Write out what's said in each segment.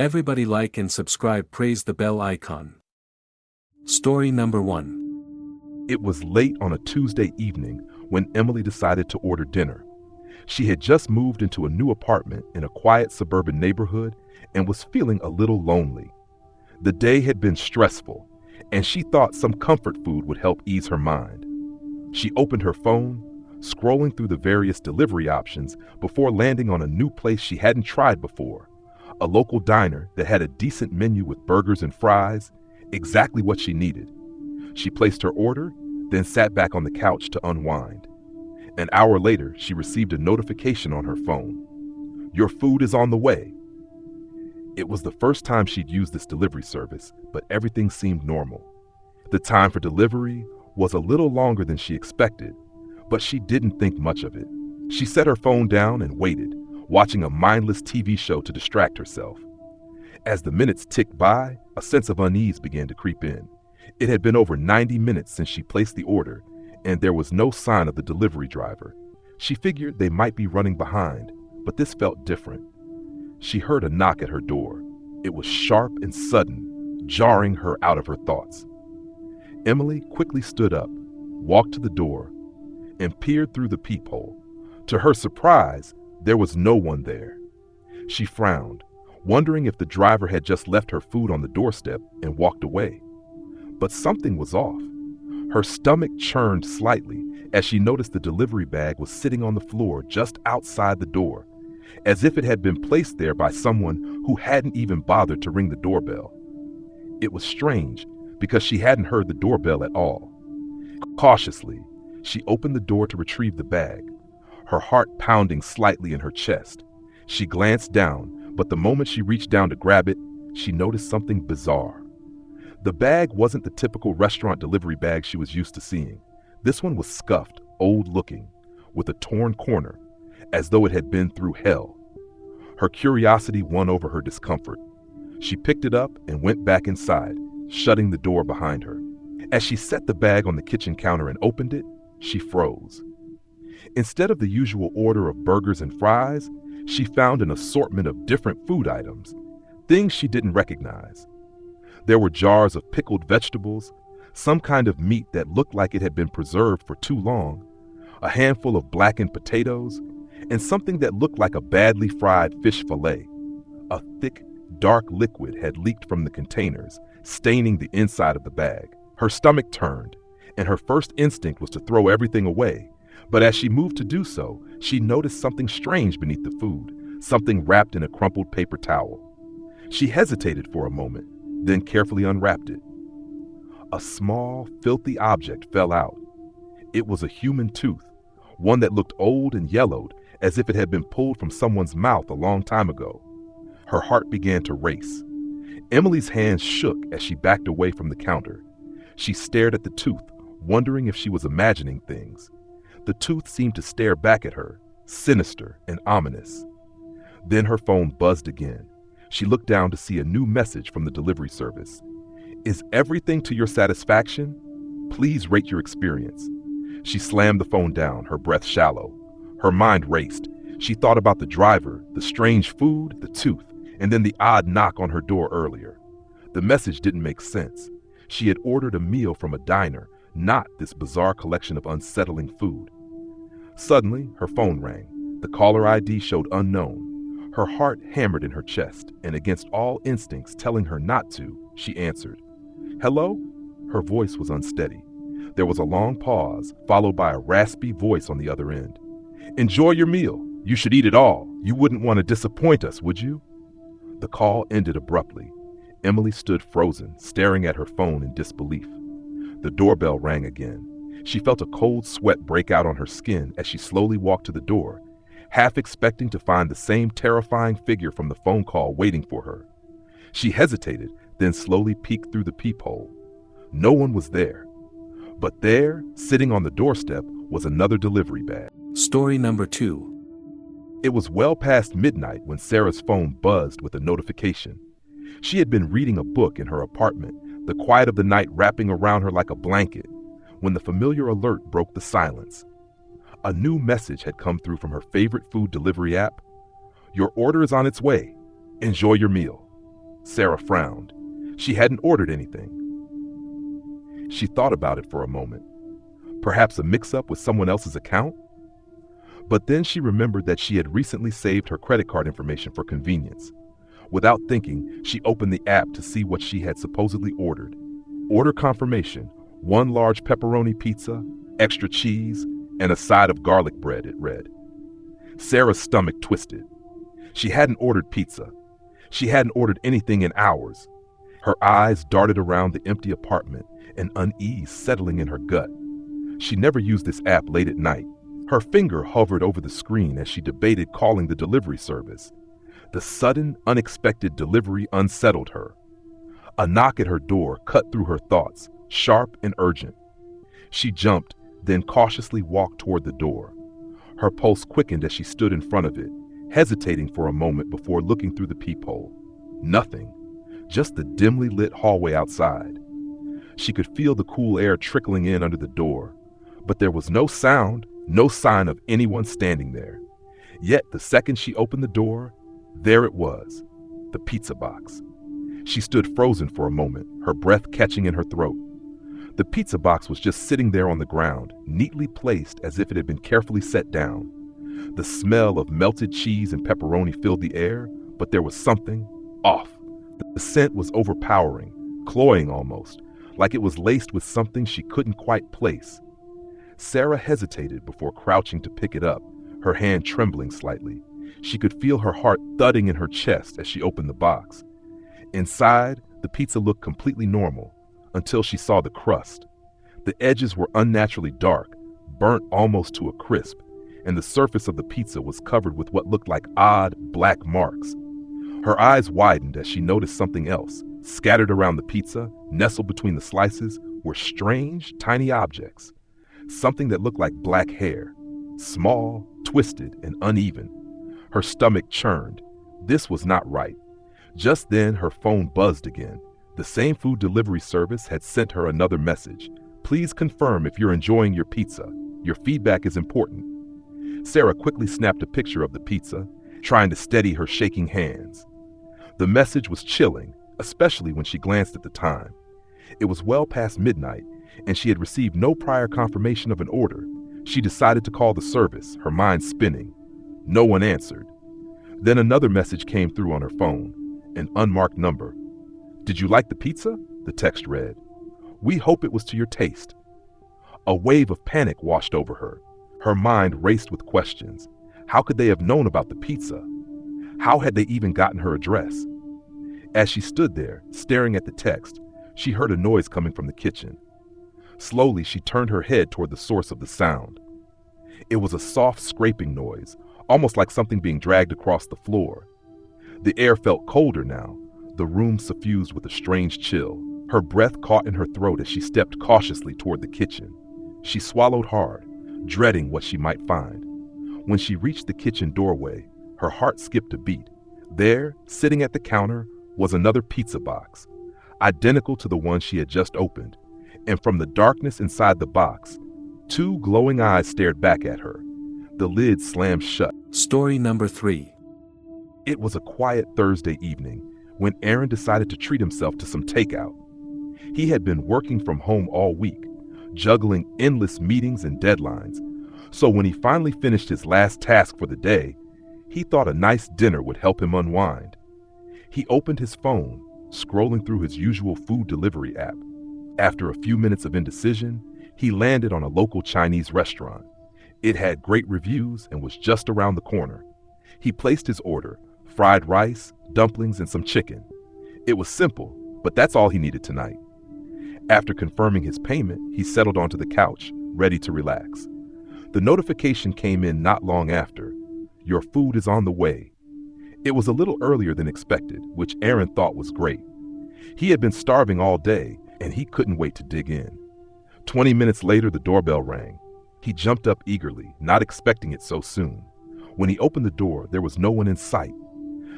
Everybody like and subscribe, praise the bell icon. Story number 1. It was late on a Tuesday evening when Emily decided to order dinner. She had just moved into a new apartment in a quiet suburban neighborhood and was feeling a little lonely. The day had been stressful, and she thought some comfort food would help ease her mind. She opened her phone, scrolling through the various delivery options before landing on a new place she hadn't tried before, a local diner that had a decent menu with burgers and fries, exactly what she needed. She placed her order, then sat back on the couch to unwind. An hour later, she received a notification on her phone. "Your food is on the way." It was the first time she'd used this delivery service, but everything seemed normal. The time for delivery was a little longer than she expected, but she didn't think much of it. She set her phone down and waited, watching a mindless TV show to distract herself. As the minutes ticked by, a sense of unease began to creep in. It had been over 90 minutes since she placed the order, and there was no sign of the delivery driver. She figured they might be running behind, but this felt different. She heard a knock at her door. It was sharp and sudden, jarring her out of her thoughts. Emily quickly stood up, walked to the door, and peered through the peephole. To her surprise, there was no one there. She frowned, wondering if the driver had just left her food on the doorstep and walked away. But something was off. Her stomach churned slightly as she noticed the delivery bag was sitting on the floor just outside the door, as if it had been placed there by someone who hadn't even bothered to ring the doorbell. It was strange because she hadn't heard the doorbell at all. Cautiously, she opened the door to retrieve the bag, her heart pounding slightly in her chest. She glanced down, but the moment she reached down to grab it, she noticed something bizarre. The bag wasn't the typical restaurant delivery bag she was used to seeing. This one was scuffed, old-looking, with a torn corner, as though it had been through hell. Her curiosity won over her discomfort. She picked it up and went back inside, shutting the door behind her. As she set the bag on the kitchen counter and opened it, she froze. Instead of the usual order of burgers and fries, she found an assortment of different food items, things she didn't recognize. There were jars of pickled vegetables, some kind of meat that looked like it had been preserved for too long, a handful of blackened potatoes, and something that looked like a badly fried fish fillet. A thick, dark liquid had leaked from the containers, staining the inside of the bag. Her stomach turned, and her first instinct was to throw everything away. But as she moved to do so, she noticed something strange beneath the food, something wrapped in a crumpled paper towel. She hesitated for a moment, then carefully unwrapped it. A small, filthy object fell out. It was a human tooth, one that looked old and yellowed, as if it had been pulled from someone's mouth a long time ago. Her heart began to race. Emily's hands shook as she backed away from the counter. She stared at the tooth, wondering if she was imagining things. The tooth seemed to stare back at her, sinister and ominous. Then her phone buzzed again. She looked down to see a new message from the delivery service. "Is everything to your satisfaction? Please rate your experience." She slammed the phone down, her breath shallow. Her mind raced. She thought about the driver, the strange food, the tooth, and then the odd knock on her door earlier. The message didn't make sense. She had ordered a meal from a diner, not this bizarre collection of unsettling food. Suddenly, her phone rang. The caller ID showed unknown. Her heart hammered in her chest, and against all instincts telling her not to, she answered. "Hello?" Her voice was unsteady. There was a long pause, followed by a raspy voice on the other end. "Enjoy your meal. You should eat it all. You wouldn't want to disappoint us, would you?" The call ended abruptly. Emily stood frozen, staring at her phone in disbelief. The doorbell rang again. She felt a cold sweat break out on her skin as she slowly walked to the door, half expecting to find the same terrifying figure from the phone call waiting for her. She hesitated, then slowly peeked through the peephole. No one was there. But there, sitting on the doorstep, was another delivery bag. Story number 2. It was well past midnight when Sarah's phone buzzed with a notification. She had been reading a book in her apartment, the quiet of the night wrapping around her like a blanket, when the familiar alert broke the silence. A new message had come through from her favorite food delivery app. "Your order is on its way. Enjoy your meal." Sarah frowned. She hadn't ordered anything. She thought about it for a moment. Perhaps a mix-up with someone else's account? But then she remembered that she had recently saved her credit card information for convenience. Without thinking, she opened the app to see what she had supposedly ordered. Order confirmation: 1 large pepperoni pizza, extra cheese, and a side of garlic bread, it read. Sarah's stomach twisted. She hadn't ordered pizza. She hadn't ordered anything in hours. Her eyes darted around the empty apartment, an unease settling in her gut. She never used this app late at night. Her finger hovered over the screen as she debated calling the delivery service. The sudden, unexpected delivery unsettled her. A knock at her door cut through her thoughts, sharp and urgent. She jumped, then cautiously walked toward the door. Her pulse quickened as she stood in front of it, hesitating for a moment before looking through the peephole. Nothing, just the dimly lit hallway outside. She could feel the cool air trickling in under the door, but there was no sound, no sign of anyone standing there. Yet the second she opened the door, there it was, the pizza box. She stood frozen for a moment, her breath catching in her throat. The pizza box was just sitting there on the ground, neatly placed as if it had been carefully set down. The smell of melted cheese and pepperoni filled the air, but there was something off. The scent was overpowering, cloying almost, like it was laced with something she couldn't quite place. Sarah hesitated before crouching to pick it up, her hand trembling slightly. She could feel her heart thudding in her chest as she opened the box. Inside, the pizza looked completely normal, until she saw the crust. The edges were unnaturally dark, burnt almost to a crisp, and the surface of the pizza was covered with what looked like odd, black marks. Her eyes widened as she noticed something else. Scattered around the pizza, nestled between the slices, were strange, tiny objects. Something that looked like black hair, small, twisted, and uneven. Her stomach churned. This was not right. Just then, her phone buzzed again. The same food delivery service had sent her another message. Please confirm if you're enjoying your pizza. Your feedback is important. Sarah quickly snapped a picture of the pizza, trying to steady her shaking hands. The message was chilling, especially when she glanced at the time. It was well past midnight, and she had received no prior confirmation of an order. She decided to call the service, her mind spinning. No one answered. Then another message came through on her phone, an unmarked number. Did you like the pizza? The text read. We hope it was to your taste. A wave of panic washed over her. Her mind raced with questions. How could they have known about the pizza? How had they even gotten her address? As she stood there, staring at the text, she heard a noise coming from the kitchen. Slowly, she turned her head toward the source of the sound. It was a soft scraping noise, almost like something being dragged across the floor. The air felt colder now, the room suffused with a strange chill. Her breath caught in her throat as she stepped cautiously toward the kitchen. She swallowed hard, dreading what she might find. When she reached the kitchen doorway, her heart skipped a beat. There, sitting at the counter, was another pizza box, identical to the one she had just opened, and from the darkness inside the box, 2 glowing eyes stared back at her. The lid slammed shut. Story number 3. It was a quiet Thursday evening when Aaron decided to treat himself to some takeout. He had been working from home all week, juggling endless meetings and deadlines, so when he finally finished his last task for the day, he thought a nice dinner would help him unwind. He opened his phone, scrolling through his usual food delivery app. After a few minutes of indecision, he landed on a local Chinese restaurant. It had great reviews and was just around the corner. He placed his order, fried rice, dumplings, and some chicken. It was simple, but that's all he needed tonight. After confirming his payment, he settled onto the couch, ready to relax. The notification came in not long after. Your food is on the way. It was a little earlier than expected, which Aaron thought was great. He had been starving all day, and he couldn't wait to dig in. 20 minutes later, the doorbell rang. He jumped up eagerly, not expecting it so soon. When he opened the door, there was no one in sight.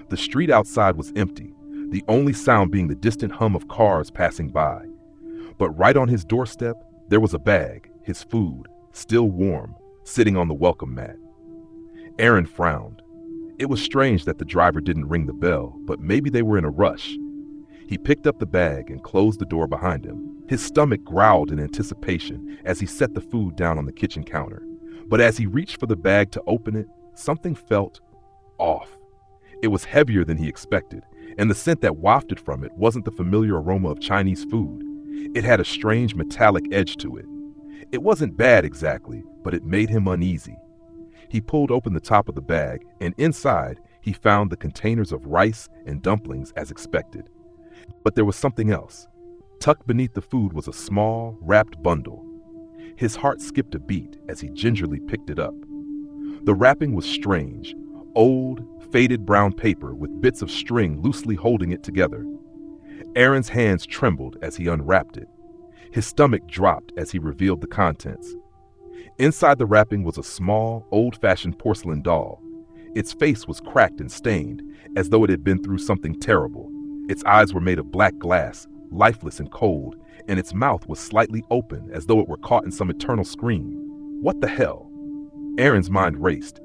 The street outside was empty, the only sound being the distant hum of cars passing by. But right on his doorstep, there was a bag, his food, still warm, sitting on the welcome mat. Aaron frowned. It was strange that the driver didn't ring the bell, but maybe they were in a rush. He picked up the bag and closed the door behind him. His stomach growled in anticipation as he set the food down on the kitchen counter. But as he reached for the bag to open it, something felt off. It was heavier than he expected, and the scent that wafted from it wasn't the familiar aroma of Chinese food. It had a strange metallic edge to it. It wasn't bad exactly, but it made him uneasy. He pulled open the top of the bag, and inside, he found the containers of rice and dumplings as expected. But there was something else. Tucked beneath the food was a small, wrapped bundle. His heart skipped a beat as he gingerly picked it up. The wrapping was strange, old, faded brown paper with bits of string loosely holding it together. Aaron's hands trembled as he unwrapped it. His stomach dropped as he revealed the contents. Inside the wrapping was a small, old-fashioned porcelain doll. Its face was cracked and stained, as though it had been through something terrible. Its eyes were made of black glass, lifeless and cold, and its mouth was slightly open, as though it were caught in some eternal scream. What the hell? Aaron's mind raced.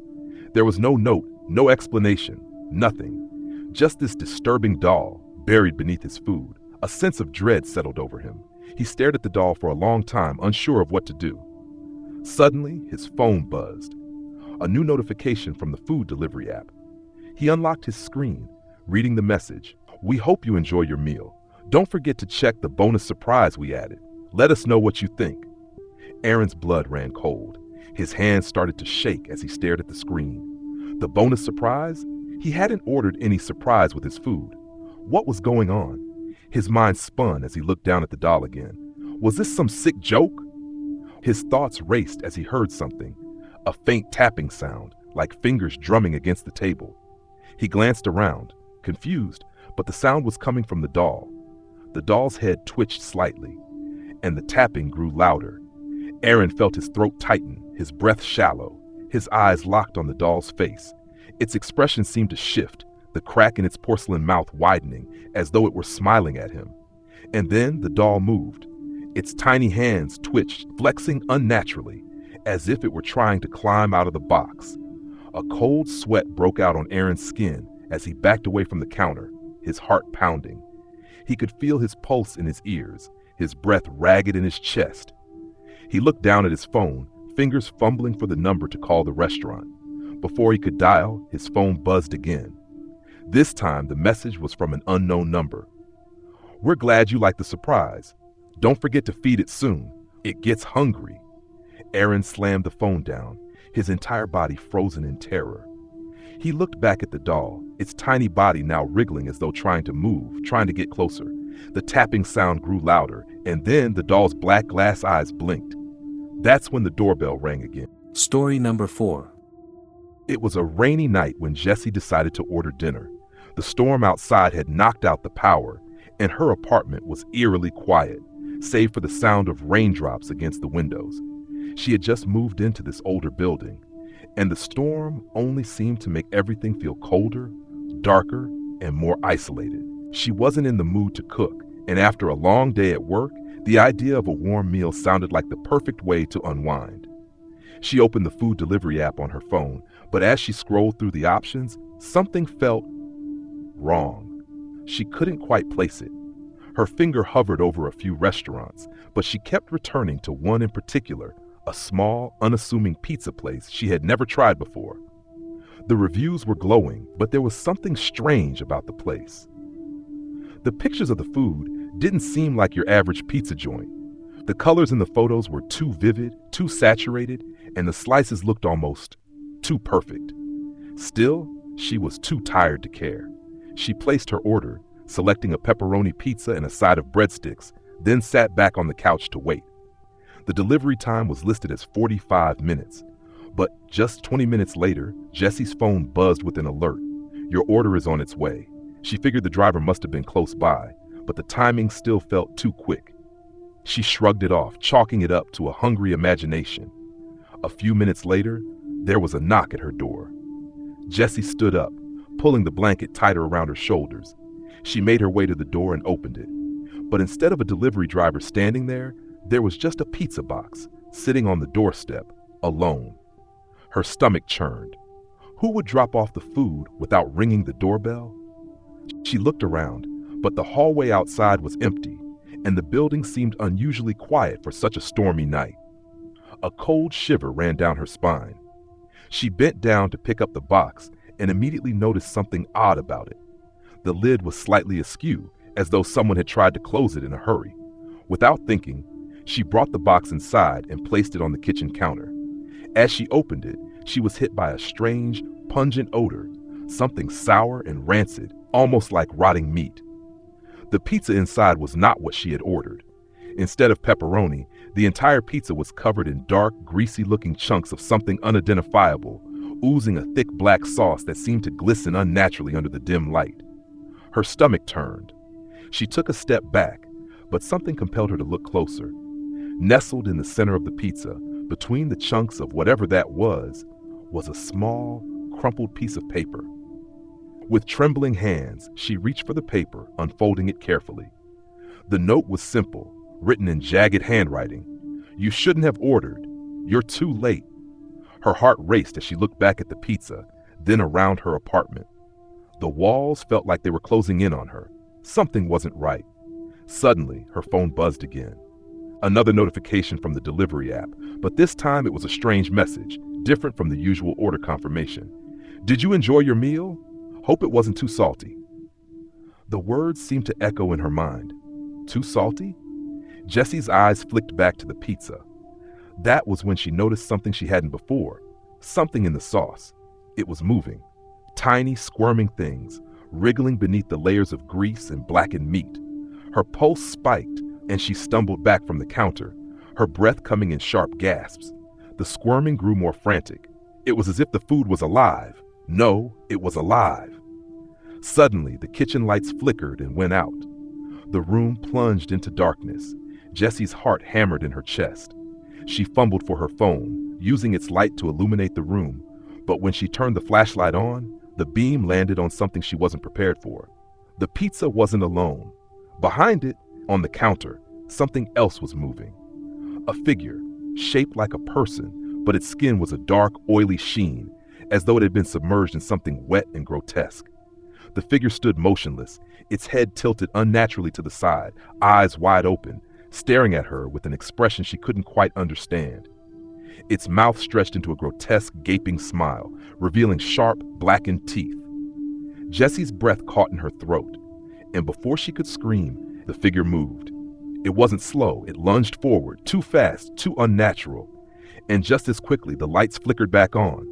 There was no note, no explanation, nothing. Just this disturbing doll, buried beneath his food. A sense of dread settled over him. He stared at the doll for a long time, unsure of what to do. Suddenly, his phone buzzed. A new notification from the food delivery app. He unlocked his screen, reading the message. "We hope you enjoy your meal. Don't forget to check the bonus surprise we added. Let us know what you think." Aaron's blood ran cold. His hands started to shake as he stared at the screen. The bonus surprise? He hadn't ordered any surprise with his food. What was going on? His mind spun as he looked down at the doll again. Was this some sick joke? His thoughts raced as he heard something. A faint tapping sound, like fingers drumming against the table. He glanced around, confused, but the sound was coming from the doll. The doll's head twitched slightly, and the tapping grew louder. Aaron felt his throat tighten, his breath shallow, his eyes locked on the doll's face. Its expression seemed to shift, the crack in its porcelain mouth widening, as though it were smiling at him. And then the doll moved. Its tiny hands twitched, flexing unnaturally, as if it were trying to climb out of the box. A cold sweat broke out on Aaron's skin as he backed away from the counter, his heart pounding. He could feel his pulse in his ears, his breath ragged in his chest. He looked down at his phone, fingers fumbling for the number to call the restaurant. Before he could dial, his phone buzzed again. This time, the message was from an unknown number. "We're glad you liked the surprise. Don't forget to feed it soon. It gets hungry." Aaron slammed the phone down, his entire body frozen in terror. He looked back at the doll, its tiny body now wriggling as though trying to move, trying to get closer. The tapping sound grew louder, and then the doll's black glass eyes blinked. That's when the doorbell rang again. Story number 4. It was a rainy night when Jessie decided to order dinner. The storm outside had knocked out the power, and her apartment was eerily quiet, save for the sound of raindrops against the windows. She had just moved into this older building, and the storm only seemed to make everything feel colder, darker, and more isolated. She wasn't in the mood to cook, and after a long day at work, the idea of a warm meal sounded like the perfect way to unwind. She opened the food delivery app on her phone, but as she scrolled through the options, something felt wrong. She couldn't quite place it. Her finger hovered over a few restaurants, but she kept returning to one in particular, a small, unassuming pizza place she had never tried before. The reviews were glowing, but there was something strange about the place. The pictures of the food didn't seem like your average pizza joint. The colors in the photos were too vivid, too saturated, and the slices looked almost too perfect. Still, she was too tired to care. She placed her order, selecting a pepperoni pizza and a side of breadsticks, then sat back on the couch to wait. The delivery time was listed as 45 minutes, but just 20 minutes later, Jessie's phone buzzed with an alert. "Your order is on its way." She figured the driver must have been close by, but the timing still felt too quick. She shrugged it off, chalking it up to a hungry imagination. A few minutes later, there was a knock at her door. Jessie stood up, pulling the blanket tighter around her shoulders. She made her way to the door and opened it. But instead of a delivery driver standing there was just a pizza box, sitting on the doorstep, alone. Her stomach churned. Who would drop off the food without ringing the doorbell? She looked around, But the hallway outside was empty, and the building seemed unusually quiet for such a stormy night. A cold shiver ran down her spine. She bent down to pick up the box and immediately noticed something odd about it. The lid was slightly askew, as though someone had tried to close it in a hurry. Without thinking, she brought the box inside and placed it on the kitchen counter. As she opened it, she was hit by a strange, pungent odor, something sour and rancid, almost like rotting meat. The pizza inside was not what she had ordered. Instead of pepperoni, the entire pizza was covered in dark, greasy-looking chunks of something unidentifiable, oozing a thick black sauce that seemed to glisten unnaturally under the dim light. Her stomach turned. She took a step back, but something compelled her to look closer. Nestled in the center of the pizza, between the chunks of whatever that was a small, crumpled piece of paper. With trembling hands, she reached for the paper, unfolding it carefully. The note was simple, written in jagged handwriting. "You shouldn't have ordered. You're too late." Her heart raced as she looked back at the pizza, then around her apartment. The walls felt like they were closing in on her. Something wasn't right. Suddenly, her phone buzzed again. Another notification from the delivery app, but this time it was a strange message, different from the usual order confirmation. "Did you enjoy your meal? Hope it wasn't too salty." The words seemed to echo in her mind. Too salty? Jessie's eyes flicked back to the pizza. That was when she noticed something she hadn't before. Something in the sauce. It was moving. Tiny, squirming things, wriggling beneath the layers of grease and blackened meat. Her pulse spiked, and she stumbled back from the counter, her breath coming in sharp gasps. The squirming grew more frantic. It was as if the food was alive. No, it was alive. Suddenly, the kitchen lights flickered and went out. The room plunged into darkness. Jessie's heart hammered in her chest. She fumbled for her phone, using its light to illuminate the room, but when she turned the flashlight on, the beam landed on something she wasn't prepared for. The pizza wasn't alone. Behind it, on the counter, something else was moving. A figure, shaped like a person, but its skin was a dark, oily sheen, as though it had been submerged in something wet and grotesque. The figure stood motionless, its head tilted unnaturally to the side, eyes wide open, staring at her with an expression she couldn't quite understand. Its mouth stretched into a grotesque, gaping smile, revealing sharp, blackened teeth. Jessie's breath caught in her throat, and before she could scream, the figure moved. It wasn't slow, it lunged forward, too fast, too unnatural. And just as quickly, the lights flickered back on.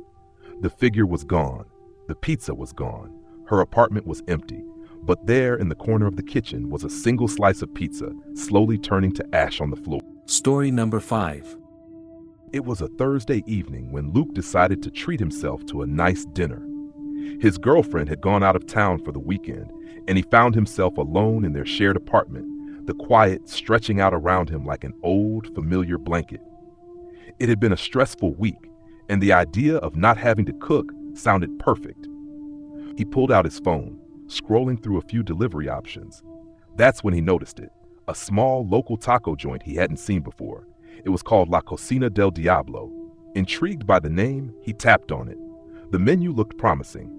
The figure was gone. The pizza was gone. Her apartment was empty. But there in the corner of the kitchen was a single slice of pizza, slowly turning to ash on the floor. Story number 5. It was a Thursday evening when Luke decided to treat himself to a nice dinner. His girlfriend had gone out of town for the weekend, and he found himself alone in their shared apartment, the quiet stretching out around him like an old, familiar blanket. It had been a stressful week, and the idea of not having to cook sounded perfect. He pulled out his phone, scrolling through a few delivery options. That's when he noticed it, a small local taco joint he hadn't seen before. It was called La Cocina del Diablo. Intrigued by the name, he tapped on it. The menu looked promising.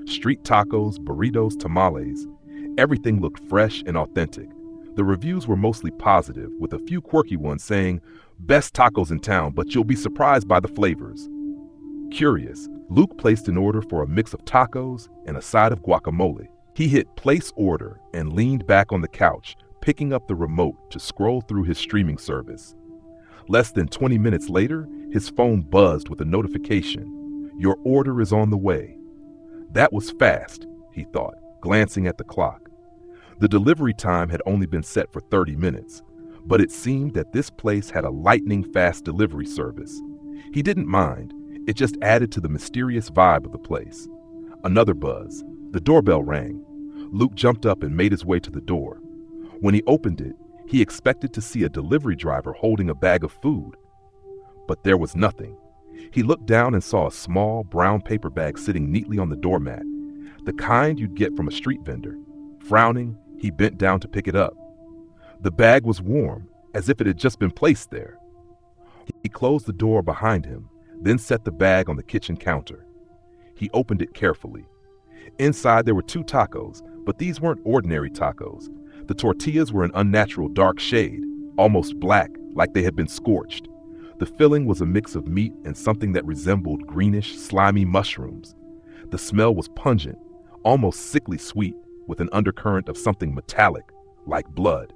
Street tacos, burritos, tamales. Everything looked fresh and authentic. The reviews were mostly positive, with a few quirky ones saying, "Best tacos in town, but you'll be surprised by the flavors." Curious, Luke placed an order for a mix of tacos and a side of guacamole. He hit place order and leaned back on the couch, picking up the remote to scroll through his streaming service. Less than 20 minutes later, his phone buzzed with a notification. "Your order is on the way." That was fast, he thought, glancing at the clock. The delivery time had only been set for 30 minutes, but it seemed that this place had a lightning-fast delivery service. He didn't mind. It just added to the mysterious vibe of the place. Another buzz. The doorbell rang. Luke jumped up and made his way to the door. When he opened it, he expected to see a delivery driver holding a bag of food. But there was nothing. He looked down and saw a small brown paper bag sitting neatly on the doormat, the kind you'd get from a street vendor. Frowning, he bent down to pick it up. The bag was warm, as if it had just been placed there. He closed the door behind him, then set the bag on the kitchen counter. He opened it carefully. Inside there were 2 tacos, But these weren't ordinary tacos. The tortillas were an unnatural dark shade, almost black, like they had been scorched. The filling was a mix of meat and something that resembled greenish, slimy mushrooms. The smell was pungent, almost sickly sweet, with an undercurrent of something metallic, like blood.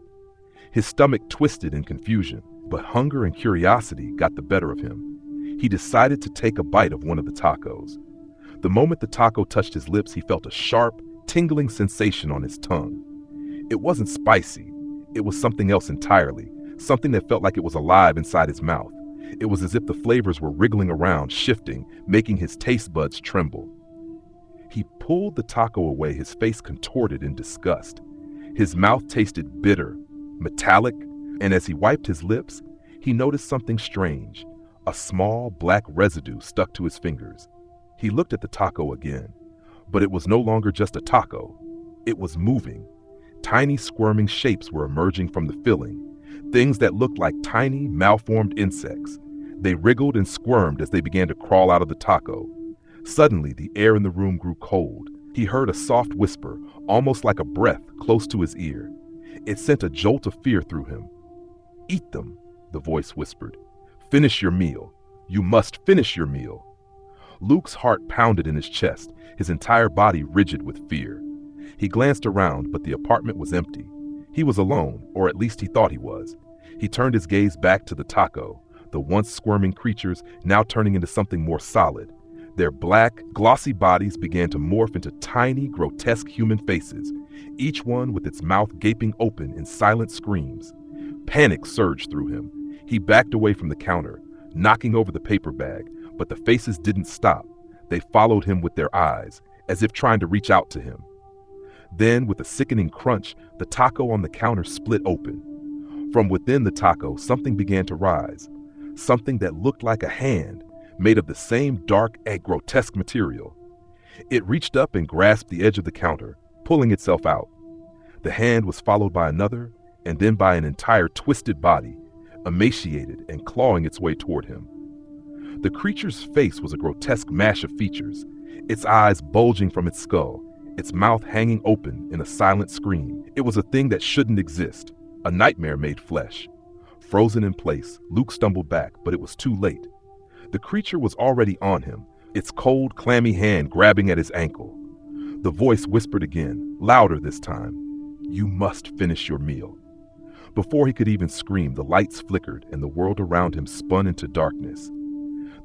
His stomach twisted in confusion, but hunger and curiosity got the better of him. He decided to take a bite of one of the tacos. The moment the taco touched his lips, he felt a sharp, tingling sensation on his tongue. It wasn't spicy. It was something else entirely, something that felt like it was alive inside his mouth. It was as if the flavors were wriggling around, shifting, making his taste buds tremble. He pulled the taco away, his face contorted in disgust. His mouth tasted bitter, metallic, and as he wiped his lips, he noticed something strange. A small black residue stuck to his fingers. He looked at the taco again, but it was no longer just a taco. It was moving. Tiny squirming shapes were emerging from the filling, things that looked like tiny, malformed insects. They wriggled and squirmed as they began to crawl out of the taco. Suddenly, the air in the room grew cold. He heard a soft whisper, almost like a breath, close to his ear. It sent a jolt of fear through him. "Eat them," the voice whispered. "Finish your meal. You must finish your meal." Luke's heart pounded in his chest, his entire body rigid with fear. He glanced around, but the apartment was empty. He was alone, or at least he thought he was. He turned his gaze back to the taco, the once squirming creatures now turning into something more solid. Their black, glossy bodies began to morph into tiny, grotesque human faces, each one with its mouth gaping open in silent screams. Panic surged through him. He backed away from the counter, knocking over the paper bag, but the faces didn't stop. They followed him with their eyes, as if trying to reach out to him. Then, with a sickening crunch, the taco on the counter split open. From within the taco, something began to rise, something that looked like a hand, made of the same dark and grotesque material. It reached up and grasped the edge of the counter, pulling itself out. The hand was followed by another, and then by an entire twisted body, emaciated and clawing its way toward him. The creature's face was a grotesque mash of features, its eyes bulging from its skull, its mouth hanging open in a silent scream. It was a thing that shouldn't exist, a nightmare made flesh. Frozen in place, Luke stumbled back, but it was too late. The creature was already on him, its cold, clammy hand grabbing at his ankle. The voice whispered again, louder this time, "You must finish your meal." Before he could even scream, the lights flickered and the world around him spun into darkness.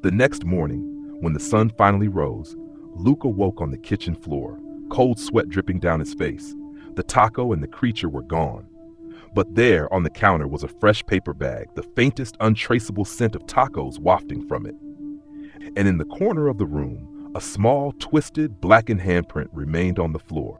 The next morning, when the sun finally rose, Luke awoke on the kitchen floor, cold sweat dripping down his face. The taco and the creature were gone. But there, on the counter, was a fresh paper bag, the faintest untraceable scent of tacos wafting from it. And in the corner of the room, a small, twisted, blackened handprint remained on the floor.